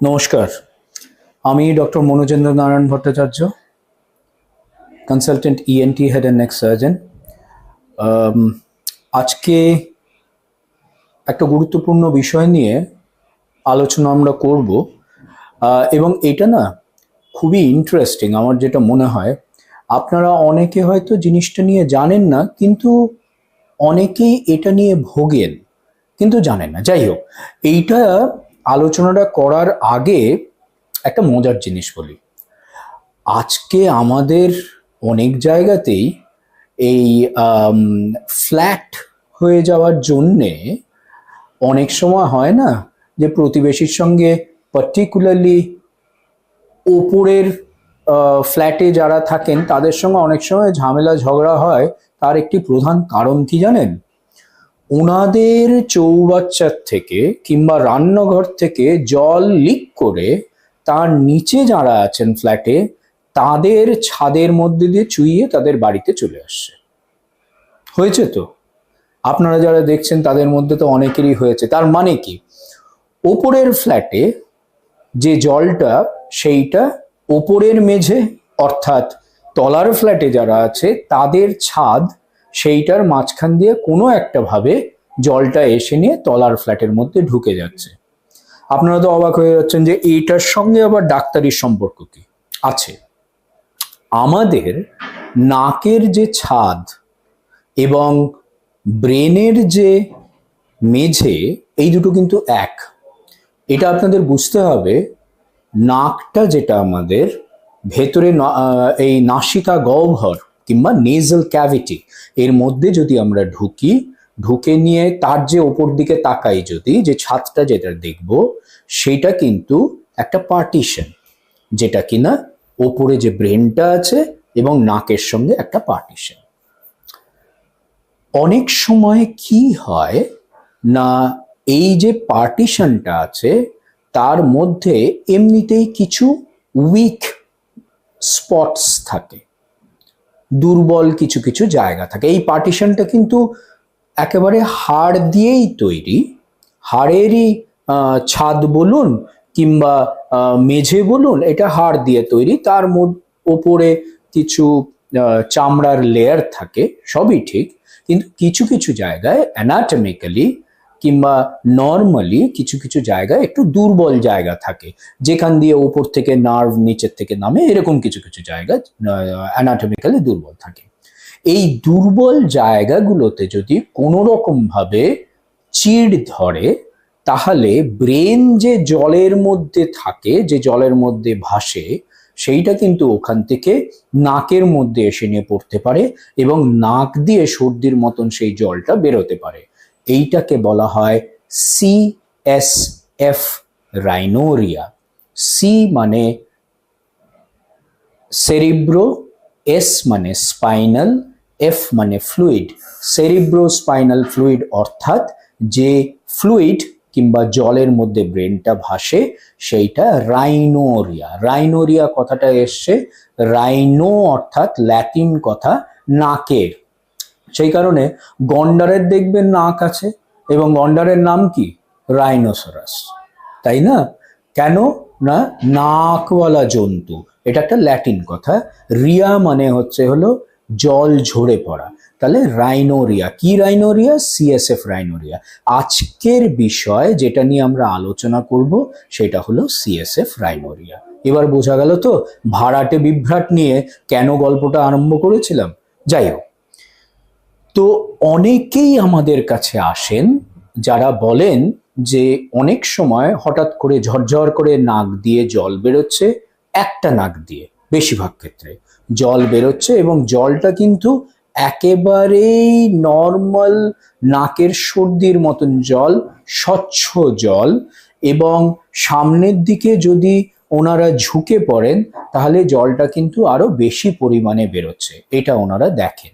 নমস্কার, আমি doctor Manojendra Narayan Bhattacharya, consultant ENT head and neck surgeon. আজকে একটা গুরুত্বপূর্ণ বিষয় নিয়ে আলোচনা আমরা করব, এবং এটা না খুবই ইন্টারেস্টিং। আমার যেটা মনে হয়, আপনারা অনেকে হয়তো জিনিসটা নিয়ে জানেন না, কিন্তু অনেকেই এটা নিয়ে ভোগেন কিন্তু জানেন না। যাই হোক, এইটা আলোচনাটা করার আগে একটা মজার জিনিস বলি। আজকে আমাদের অনেক জায়গাতেই এই ফ্ল্যাট হয়ে যাওয়ার জন্যে অনেক সময় হয় না যে প্রতিবেশীর সঙ্গে, পার্টিকুলারলি ওপরের ফ্ল্যাটে যারা থাকেন তাদের সঙ্গে অনেক সময় ঝামেলা ঝগড়া হয়। তার একটি প্রধান কারণ কি জানেন? ওনাদের চৌবাচ্চার থেকে কিংবা রান্নাঘর থেকে জল লিক করে তার নিচে যারা আছেন ফ্ল্যাটে, তাদের ছাদের মধ্যে দিয়ে চুইয়ে তাদের বাড়িতে চলে আসছে। হয়েছে তো? আপনারা যারা দেখছেন তাদের মধ্যে তো অনেকেরই হয়েছে। তার মানে কি, ওপরের ফ্ল্যাটে যে জলটা, সেইটা ওপরের মেঝে অর্থাৎ তলার ফ্ল্যাটে যারা আছে তাদের ছাদ, সেইটার মাঝখান দিয়ে কোনো একটা ভাবে জলটা এসে নিয়ে তলার ফ্ল্যাটের মধ্যে ঢুকে যাচ্ছে। আপনারা তো অবাক হয়ে যাচ্ছেন যে এইটার সঙ্গে আবার ডাক্তারির সম্পর্ক কি আছে। আমাদের নাকের যে ছাদ এবং ব্রেনের যে মেঝে, এই দুটো কিন্তু এক। এটা আপনাদের বুঝতে হবে। নাকটা যেটা আমাদের ভেতরে, এই নাসিকা গহ্বর কিংবা নেজাল ক্যাভিটি, এর মধ্যে যদি আমরা ঢুকে নিয়ে তার যে ওপর দিকে তাকাই, যদি যে ছাদটা যেটা দেখব, সেটা কিন্তু একটা পার্টিশন, যেটা কিনা ওপরে যে ব্রেনটা আছে এবং নাকের সঙ্গে একটা পার্টিশন। অনেক সময় কি হয় না, এই যে পার্টিশনটা আছে তার মধ্যে এমনিতেই কিছু উইক স্পটস থাকে, দুর্বল কিছু কিছু জায়গা থাকে। এই পার্টিশনটা কিন্তু একেবারে হাড় দিয়েই তৈরি। হাড়েরই ছাদ বলুন কিংবা মেঝে বলুন, এটা হাড় দিয়ে তৈরি। তার ওপরে কিছু চামড়ার লেয়ার থাকে, সবই ঠিক। কিন্তু কিছু কিছু জায়গায় অ্যানাটমিক্যালি কিংবা নর্মালি কিছু কিছু জায়গায় একটু দুর্বল জায়গা থাকে, যেখান দিয়ে উপর থেকে নার্ভ নিচের থেকে নামে, এরকম কিছু কিছু জায়গা অ্যানাটমিক্যালি দুর্বল থাকে। এই দুর্বল জায়গাগুলোতে যদি কোনো রকম ভাবে চিড় ধরে, তাহলে ব্রেন যে জলের মধ্যে থাকে, যে জলের মধ্যে ভাসে, সেইটা কিন্তু ওখান থেকে নাকের মধ্যে এসে নিয়ে পড়তে পারে এবং নাক দিয়ে সর্দির মতন সেই জলটা বেরোতে পারে। এইটাকে বলা হয় CSF রাইনোরিয়া। সি মানে সেরিব্রো, এস মানে স্পাইনাল, এফ মানে ফ্লুইড। সেরিব্রো স্পাইনাল ফ্লুইড অর্থাৎ যে ফ্লুইড কিংবা জলের মধ্যে ব্রেনটা ভাসে, সেইটা রাইনোরিয়া। রাইনোরিয়া কথাটা এসছে রাইনো অর্থাৎ ল্যাটিন কথা নাকের। সেই কারণে গন্ডারের দেখবেন নাক আছে এবং গন্ডারের নাম কি? রাইনোসরাস, তাই না? কেন না, নাকওয়ালা জন্তু। এটা একটা ল্যাটিন কথা। রিয়া মানে হলো জল ঝরে পড়া। তাহলে রাইনোরিয়া কি? Rhinorrhoea, CSF rhinorrhoea. আজকের বিষয় যেটা নিয়ে আমরা আলোচনা করব সেটা হলো CSF রাইনোরিয়া। এবার বোঝা গেল তো ভাড়াটে বিভ্রাট নিয়ে কেন গল্পটা আরম্ভ করেছিলাম। যাই হোক, তো অনেকেই আমাদের কাছে আসেন যারা বলেন যে অনেক সময় হঠাৎ করে ঝরঝর করে নাক দিয়ে জল বেরোচ্ছে, একটা নাক দিয়ে বেশিরভাগ ক্ষেত্রে জল বেরোচ্ছে, এবং জলটা কিন্তু একেবারেই নর্মাল নাকের সর্দির মতন জল, স্বচ্ছ জল। এবং সামনের দিকে যদি ওনারা ঝুঁকে পড়েন তাহলে জলটা কিন্তু আরো বেশি পরিমাণে বেরোচ্ছে, এটা ওনারা দেখেন।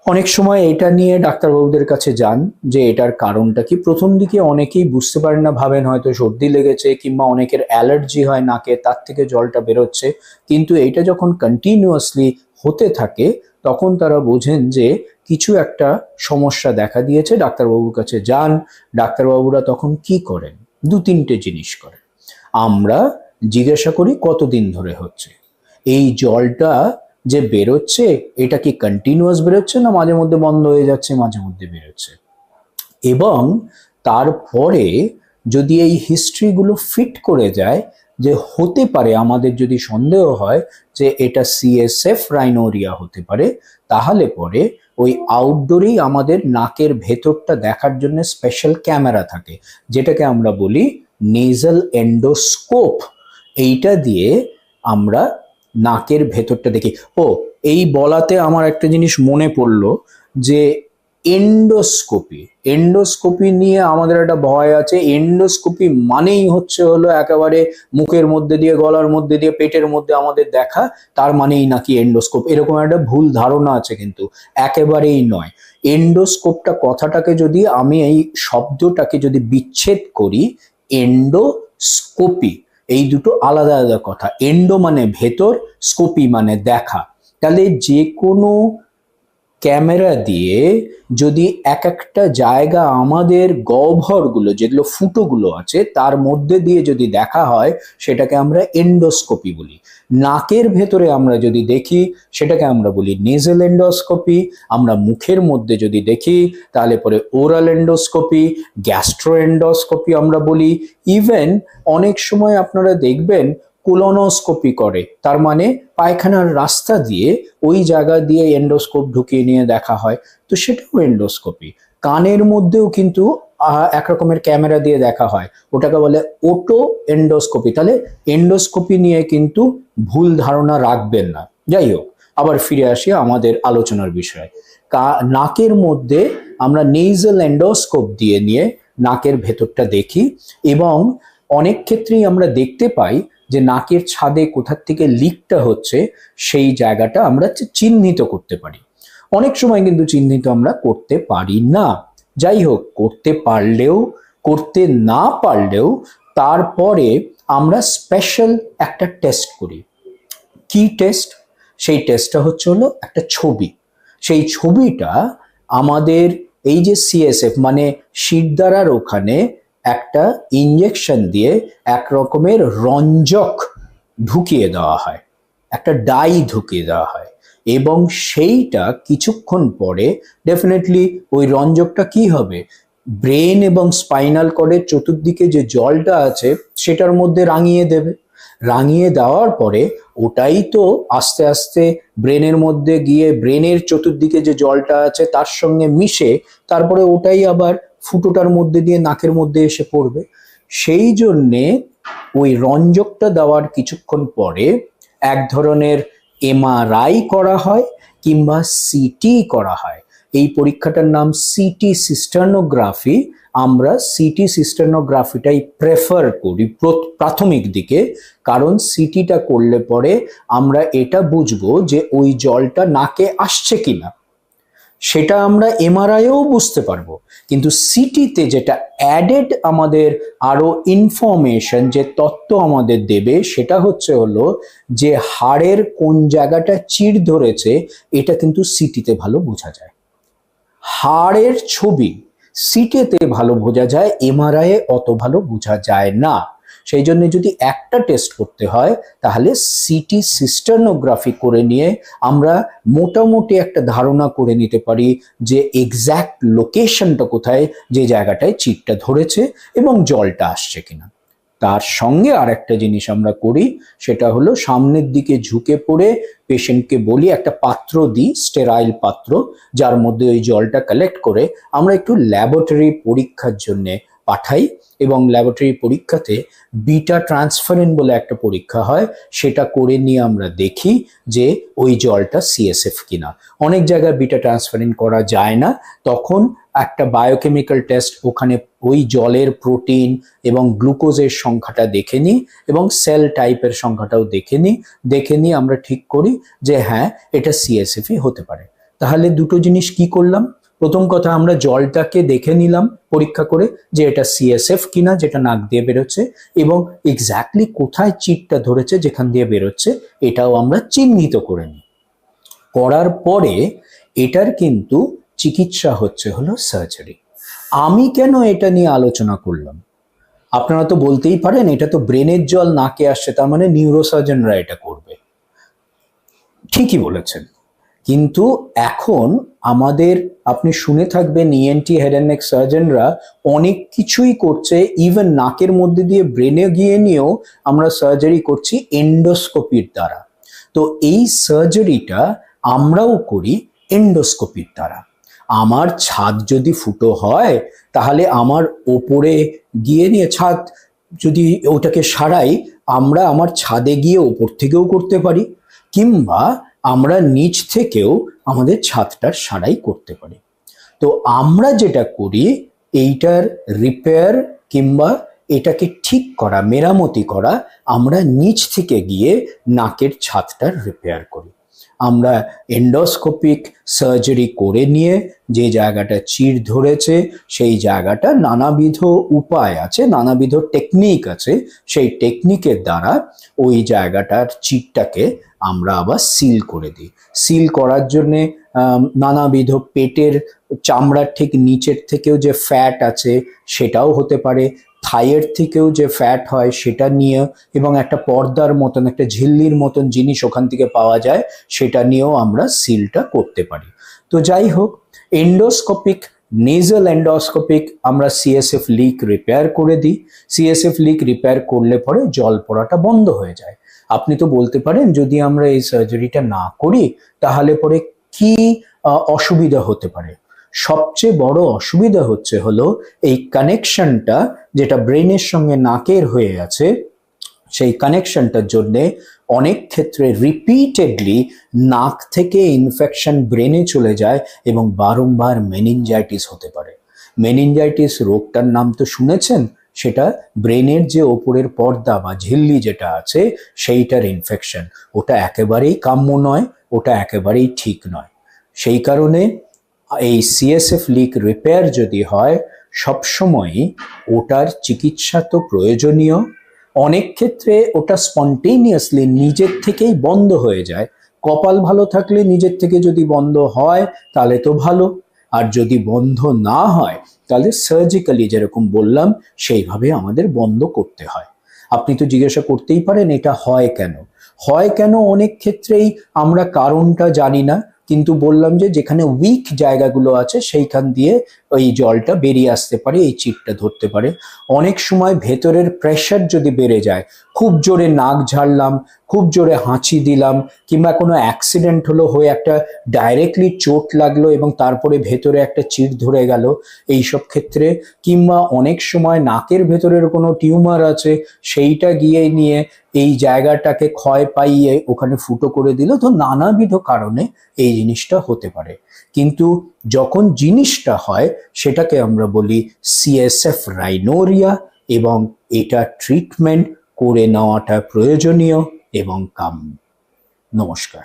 অনেক সময় এটা নিয়ে ডাক্তারবাবুদের কাছে যান যে এটার কারণটা কি। প্রথম দিকে অনেকেই বুঝতে পারেন না, ভাবেন হয়তো সর্দি লেগেছে কিংবা অনেকের অ্যালার্জি হয় নাকে, তার থেকে জলটা বেরোচ্ছে। কিন্তু এইটা যখন কন্টিনিউয়াসলি হতে থাকে তখন তারা বোঝেন যে কিছু একটা সমস্যা দেখা দিয়েছে। ডাক্তারবাবুর কাছে যান। ডাক্তারবাবুরা তখন কি করেন? দু তিনটে জিনিস করেন। আমরা জিজ্ঞাসা করি কতদিন ধরে হচ্ছে, এই জলটা যে বেরোচ্ছে এটা কি কন্টিনিউয়াস বেরোচ্ছে না মাঝে মধ্যে বন্ধ হয়ে যাচ্ছে, মাঝে মধ্যে বেরোচ্ছে। এবং তারপরে যদি এই হিস্ট্রিগুলো ফিট করে যায় যে হতে পারে, আমাদের যদি সন্দেহ হয় যে এটা সিএসএফ রাইনোরিয়া হতে পারে, তাহলে পরে ওই আউটডোরেই আমাদের নাকের ভেতরটা দেখার জন্য স্পেশাল ক্যামেরা থাকে, যেটাকে আমরা বলি নেজাল এন্ডোস্কোপ। এইটা দিয়ে আমরা নাকের ভেতরটা দেখি। ও, এই বলাতে আমার একটা জিনিস মনে পড়লো যে এন্ডোস্কোপি, এন্ডোস্কোপি নিয়ে আমাদের একটা ভয় আছে। এন্ডোস্কোপি মানেই হচ্ছে হলো একেবারে মুখের মধ্যে দিয়ে, গলার মধ্যে দিয়ে, পেটের মধ্যে আমাদের দেখা, তার মানেই নাকি এন্ডোস্কোপ, এরকম একটা ভুল ধারণা আছে, কিন্তু একেবারেই নয়। এন্ডোস্কোপটা কথাটাকে যদি আমি এই শব্দটাকে যদি বিচ্ছেদ করি, এন্ডোস্কোপি, এই দুটো আলাদা আলাদা কথা। এন্ডো মানে ভেতর, স্কোপি মানে দেখা। তাহলে যে কোনো ক্যামেরা দিয়ে যদি এক একটা জায়গা আমাদের গহ্বরগুলো, যেগুলো ফুটোগুলো আছে তার মধ্যে দিয়ে যদি দেখা হয়, সেটাকে আমরা এন্ডোস্কোপি বলি। নাকের ভেতরে আমরা যদি দেখি সেটাকে আমরা বলি নেজাল এন্ডোস্কোপি। আমরা মুখের মধ্যে যদি দেখি তাহলে পরে ওরাল এন্ডোস্কোপি, গ্যাস্ট্রো এন্ডোস্কোপি আমরা বলি। ইভেন অনেক সময় আপনারা দেখবেন কোলোনোস্কোপি করে, তার মানে পায়খানার রাস্তা দিয়ে ওই জায়গা দিয়ে এন্ডোস্কোপ ঢুকিয়ে নিয়ে দেখা হয়, তো সেটাও এন্ডোস্কোপি। কানের মধ্যেও কিন্তু এক রকমের ক্যামেরা দিয়ে দেখা হয়, ওটাকে বলে ওটো এন্ডোস্কোপি। তাহলে এন্ডোস্কোপি নিয়ে কিন্তু ভুল ধারণা রাখবেন না। যাই হোক, আবার ফিরে আসি আমাদের আলোচনার বিষয়ে। নাকের মধ্যে আমরা নেজাল এন্ডোস্কোপ দিয়ে নিয়ে নাকের ভেতরটা দেখি, এবং অনেক ক্ষেত্রেই আমরা দেখতে পাই যে নাকের ছাদে কোথার থেকে লিকটা হচ্ছে সেই জায়গাটা আমরা চিহ্নিত করতে পারি। অনেক সময় কিন্তু চিহ্নিত আমরা করতে পারি না। যাই হোক, করতে পারলেও করতে না পারলেও তারপরে আমরা স্পেশাল একটা টেস্ট করি। কি টেস্ট? সেই টেস্টটা হচ্ছে হলো একটা ছবি। সেই ছবিটা আমাদের এই যে সিএসএফ মানে শিরদাঁড়ার ওখানে একটা ইঞ্জেকশন দিয়ে এক রকমের রঞ্জক ঢুকিয়ে দেওয়া হয়, একটা ডাই ঢুকিয়ে দেওয়া হয়, এবং সেইটা কিছুক্ষণ পরে ডেফিনেটলি ওই রঞ্জকটা কি হবে, ব্রেন এবং স্পাইনাল কর্ডের চতুর্দিকে যে জলটা আছে সেটার মধ্যে রাঙিয়ে দেবে। রাঙিয়ে দেওয়ার পরে ওটাই তো আস্তে আস্তে ব্রেনের মধ্যে গিয়ে ব্রেনের চতুর্দিকে যে জলটা আছে তার সঙ্গে মিশে তারপরে ওটাই আবার ফুটোটার মধ্যে দিয়ে নাকের মধ্যে এসে পড়বে। সেই জন্যে ওই রঞ্জকটা দেওয়ার কিছুক্ষণ পরে এক ধরনের এমআরআই করা হয় কিংবা সিটি করা হয়। এই পরীক্ষাটার নাম সিটি সিস্টার্নোগ্রাফি। আমরা সিটি সিস্টার্নোগ্রাফিটাই প্রেফার করি প্রাথমিক দিকে, কারণ সিটিটা করলে পরে আমরা এটা বুঝবো যে ওই জলটা নাকে আসছে কিনা। সেটা আমরা এমআরআইও বুঝতে পারবো, কিন্তু সিটিতে যেটা অ্যাডেড আমাদের আরো ইনফরমেশন, যে তথ্য আমাদের দেবে, সেটা হচ্ছে হলো যে হাড়ের কোন জায়গাটা চিড় ধরেছে, এটা কিন্তু সিটিতে ভালো বোঝা যায়। হাড়ের ছবি সিটিতে ভালো বোঝা যায়, এমআরআই অত ভালো বোঝা যায় না। সেই জন্য যদি একটা টেস্ট করতে হয় তাহলে সিটি সিস্টার্নোগ্রাফি করে নিয়ে আমরা মোটামুটি একটা ধারণা করে নিতে পারি যে এক্স্যাক্ট লোকেশনটা কোথায়, যে জায়গাটায় চিটটা ধরেছে এবং জলটা আসছে কিনা। তার সঙ্গে আর একটা জিনিস আমরা করি, সেটা হলো সামনের দিকে ঝুঁকে পড়ে পেশেন্টকে বলি, একটা পাত্র দিই, স্টেরাইল পাত্র, যার মধ্যে ওই জলটা কালেক্ট করে আমরা একটু ল্যাবরেটরি পরীক্ষার জন্য পাঠাই, এবং ল্যাবরেটরি পরীক্ষাতে বিটা ট্রান্সফারেন্ট বলে একটা পরীক্ষা হয়, সেটা করে নিয়ে আমরা দেখি যে ওই জলটা সিএসএফ কিনা। অনেক জায়গায় বিটা ট্রান্সফারেন্ট করা যায় না, তখন একটা বায়োকেমিক্যাল টেস্ট ওখানে ওই জলের প্রোটিন এবং গ্লুকোজের সংখ্যাটা দেখে নিই এবং সেল টাইপের সংখ্যাটাও দেখে নিই আমরা ঠিক করি যে হ্যাঁ এটা সিএসএফই হতে পারে। তাহলে দুটো জিনিস কি করলাম? প্রথম কথা, আমরা জলটাকে দেখে নিলাম পরীক্ষা করে যে এটা সিএসএফ কিনা যেটা নাক দিয়ে বেরোচ্ছে, এবং এক্স্যাক্টলি কোথায় চিটটা ধরেছে যেখান দিয়ে বেরোচ্ছে এটাও আমরা চিহ্নিত করে নিই। করার পরে এটার কিন্তু চিকিৎসা হচ্ছে হলো সার্জারি। আমি কেন এটা নিয়ে আলোচনা করলাম? আপনারা তো বলতেই পারেন এটা তো ব্রেনের জল নাকে আসছে, তার মানে নিউরোসার্জনরা এটা করবে। ঠিকই বলেছেন, কিন্তু এখন আমাদের, আপনি শুনে থাকবেন ইএনটি হেড অ্যান্ড নেক সার্জনরা অনেক কিছুই করছে, ইভেন নাকের মধ্যে দিয়ে ব্রেনে গিয়ে নিয়েও আমরা সার্জারি করছি এন্ডোস্কোপির দ্বারা। তো এই সার্জারিটা আমরাও করি এন্ডোস্কোপির দ্বারা। আমার ছাদ যদি ফুটো হয় তাহলে আমার ওপরে গিয়ে নিয়ে ছাদ যদি ওটাকে সারাই, আমরা আমার ছাদে গিয়ে ওপর থেকেও করতে পারি, কিংবা আমরা নিচ থেকেও আমাদের ছাদটার সারাই করতে পারি। তো আমরা যেটা করি এইটার রিপেয়ার কিংবা এটাকে ঠিক করা, মেরামতি করা, আমরা নিচ থেকে গিয়ে নাকের ছাদটার রিপেয়ার করি। আমরা এন্ডোস্কোপিক সার্জারি করে নিয়ে যে জায়গাটা চির ধরেছে সেই জায়গাটা নানাবিধ উপায় আছে, নানাবিধ টেকনিক আছে, সেই টেকনিকের দ্বারা ওই জায়গাটার চিরটাকে আমরা আবার সিল করে দিই। সিল করার জন্যে নানাবিধ পেটের চামড়ার ঠিক নিচের থেকেও যে ফ্যাট আছে সেটাও হতে পারে, থাইয়ের থেকেও যে ফ্যাট হয় সেটা নিয়ে, এবং একটা পর্দার মতন একটা ঝিল্লির মতন জিনিস ওখান থেকে পাওয়া যায়, সেটা নিয়েও আমরা সিলটা করতে পারি। তো যাই হোক, এন্ডোস্কোপিক, নেজাল এন্ডোস্কোপিক আমরা সিএসএফ লিক রিপেয়ার করে দিই। সিএসএফ লিক রিপেয়ার করলে পরে জল পড়াটা বন্ধ হয়ে যায়। আপনি তো বলতে পারেন যদি আমরা এই সার্জারিটা না করি তাহলে পরে কি অসুবিধা হতে পারে? সবচেয়ে বড় অসুবিধা হলো এই কানেকশনটা যেটা ব্রেনের সঙ্গে নাকের হয়ে আছে, সেই কানেকশনটার জন্যে অনেক ক্ষেত্রে রিপিটেডলি নাক থেকে ইনফেকশন ব্রেনে চলে যায় এবং বারংবার মেনিনজাইটিস হতে পারে। মেনিনজাইটিস রোগটার নাম তো শুনেছেন, সেটা ব্রেনের যে ওপরের পর্দা বা ঝিল্লি যেটা আছে সেইটার ইনফেকশন। ওটা একেবারেই কাম্য নয়, ওটা একেবারেই ঠিক নয়। সেই কারণে এই সিএসএফ লিক রিপেয়ার যদি হয় সবসময়ই ওটার চিকিৎসা তো প্রয়োজনীয়। অনেক ক্ষেত্রে ওটা স্পন্টেনিয়াসলি নিজের থেকেই বন্ধ হয়ে যায়। কপাল ভালো থাকলে নিজের থেকে যদি বন্ধ হয় তাহলে তো ভালো, আর যদি বন্ধ না হয় তাহলে সার্জিক্যালি যেরকম বললাম সেইভাবে আমাদের বন্ধ করতে হয়। আপনি তো জিজ্ঞাসা করতেই পারেন এটা হয় কেন। হয় কেন অনেক ক্ষেত্রেই আমরা কারণটা জানি না, কিন্তু বললাম যে যেখানে উইক জায়গাগুলো আছে সেইখান দিয়ে ওই জলটা বেরিয়ে আসতে পারে, এই চিটটা ধরতে পারে। অনেক সময় ভেতরের প্রেশার যদি বেড়ে যায়, খুব জোরে নাক ঝাড়লাম, খুব জোরে হাঁচি দিলাম, কিংবা কোনো অ্যাক্সিডেন্ট হলো, হয়ে একটা ডাইরেক্টলি চোট লাগলো এবং তারপরে ভেতরে একটা চিট ধরে গেল, এইসব ক্ষেত্রে, কিংবা অনেক সময় নাকের ভেতরের কোনো টিউমার আছে সেইটা গিয়ে নিয়ে এই জায়গাটাকে ক্ষয় পাইয়ে ওখানে ফুটো করে দিল। তো নানাবিধ কারণে এই জিনিসটা হতে পারে, কিন্তু যখন জিনিসটা হয় সেটাকে আমরা বলি সিএসএফ রাইনোরিয়া, এবং এটা ট্রিটমেন্ট করে নেওয়াটা প্রয়োজনীয় এবং কাম্য। নমস্কার।